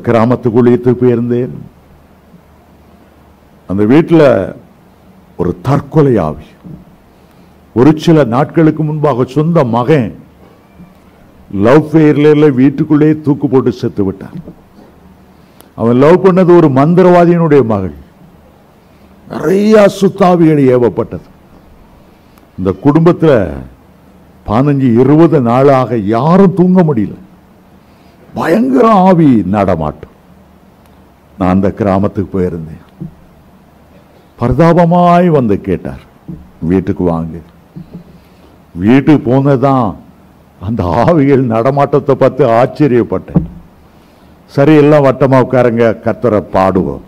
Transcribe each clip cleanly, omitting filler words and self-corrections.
கிராமத்துக்கு ஊழியத்துக்கு போயிருந்தேன். அந்த வீட்டில் ஒரு தற்கொலை ஆவி. ஒரு சில நாட்களுக்கு முன்பாக சொந்த மகன் லவ் ஃபேர்ல வீட்டுக்குள்ளே தூக்கு போட்டு செத்து விட்டான். அவன் லவ் பண்ணது ஒரு மந்திரவாதியினுடைய மகள். நிறைய அசுத்தாவிகள் ஏவப்பட்டது. இந்த குடும்பத்தில் 15-20 நாளாக யாரும் தூங்க முடியல. பயங்கர ஆவி நடமாட்டம். நான் அந்த கிராமத்துக்கு போயிருந்தேன். பரிதாபமாய் வந்து கேட்டார், வீட்டுக்கு வாங்க. வீட்டுக்கு போனதான் அந்த ஆவிகள் நடமாட்டத்தை பார்த்து ஆச்சரியப்பட்டேன். சரி, எல்லாம் வட்டமா உட்காருங்க, கர்த்தரை பாடுவோம்.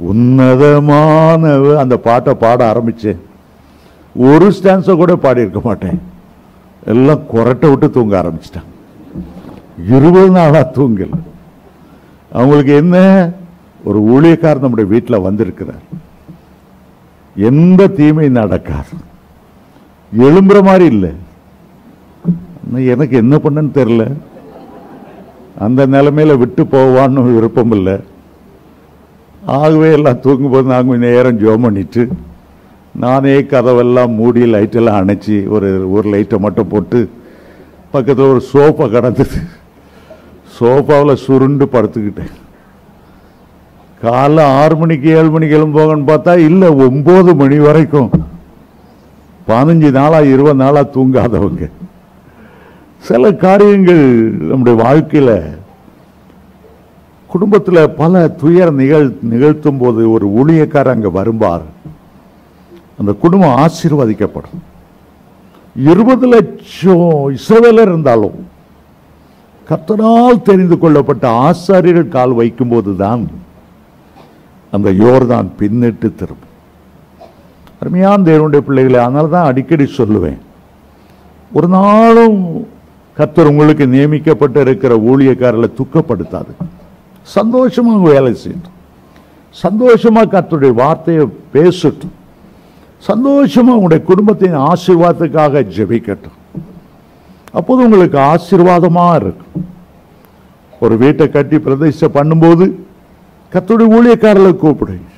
உன்னதமான அந்த பாட்டை பாட ஆரம்பிச்சேன். ஒரு ஸ்டான்ஸை கூட பாடியிருக்க மாட்டேன். எல்லாம் கொரட்டை விட்டு தூங்க ஆரம்பிச்சிட்டான். 20 நாளா தூங்கல. அவங்களுக்கு என்ன, ஒரு ஊழியக்காரர் நம்முடைய வீட்டில் வந்திருக்கிறார், எந்த தீமை நடக்காது, எழும்புற மாதிரி இல்லை. எனக்கு என்ன பண்ணன்னு தெரியல. அந்த நிலைமையில விட்டு போவான்னு விருப்பம் இல்லை. ஆகவே எல்லாம் தூங்கும்போது நாங்கள் நேரம் ஜோம் பண்ணிட்டு நானே கதவெல்லாம் மூடி லைட்டெல்லாம் அணைச்சி ஒரு லைட்டை மட்டும் போட்டு பக்கத்தில் ஒரு சோஃபா கிடந்தது. சோஃபாவில் சுருண்டு படுத்துக்கிட்டேன். காலைல 6 மணிக்கு 7 மணிக்கு எழும்போங்கன்னு பார்த்தா இல்லை, 9 மணி வரைக்கும். 15 நாளா 20 நாளா தூங்காதவங்க. சில காரியங்கள் நம்முடைய வாழ்க்கையில குடும்பத்தில் பல துயர் நிகழ்த்தும் போது ஒரு ஊழியக்காரர் அங்க வரும்பார், அந்த குடும்பம் ஆசீர்வதிக்கப்படும். 20 லட்சம் இஸ்ரவேலர் இருந்தாலும் கர்த்தரால் தெரிந்து கொள்ளப்பட்ட ஆசாரியர்கள் கால் வைக்கும் போதுதான் அந்த யோர்தான் பின்னிட்டு திரும்பும். அருமையான தேவனுடைய பிள்ளைகளை, அதனால தான் அடிக்கடி சொல்லுவேன், ஒரு நாளும் கர்த்தர் உங்களுக்கு நியமிக்கப்பட்டு இருக்கிற ஊழியக்காரர்களை துக்கப்படுத்தாது. சந்தோஷமா வேலை செய்யட்டும், சந்தோஷமா கர்த்தருடைய வார்த்தையை பேசட்டும், சந்தோஷமா உங்களுடைய குடும்பத்தின் ஆசீர்வாதத்துக்காக ஜெபிக்கட்டும். அப்போது உங்களுக்கு ஆசீர்வாதமா இருக்கும். ஒரு வீட்டை கட்டி பிரதிஷ்டை பண்ணும்போது கர்த்தருடைய ஊழியக்காரர்களை கூப்பிடுங்க.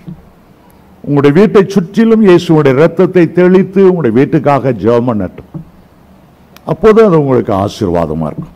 உங்களுடைய வீட்டை சுற்றிலும் இயேசுவுடைய இரத்தத்தை தெளித்து உங்களுடைய வீட்டுக்காக ஜெபம் பண்ணட்டும். அப்போது அது உங்களுக்கு ஆசீர்வாதமா இருக்கும்.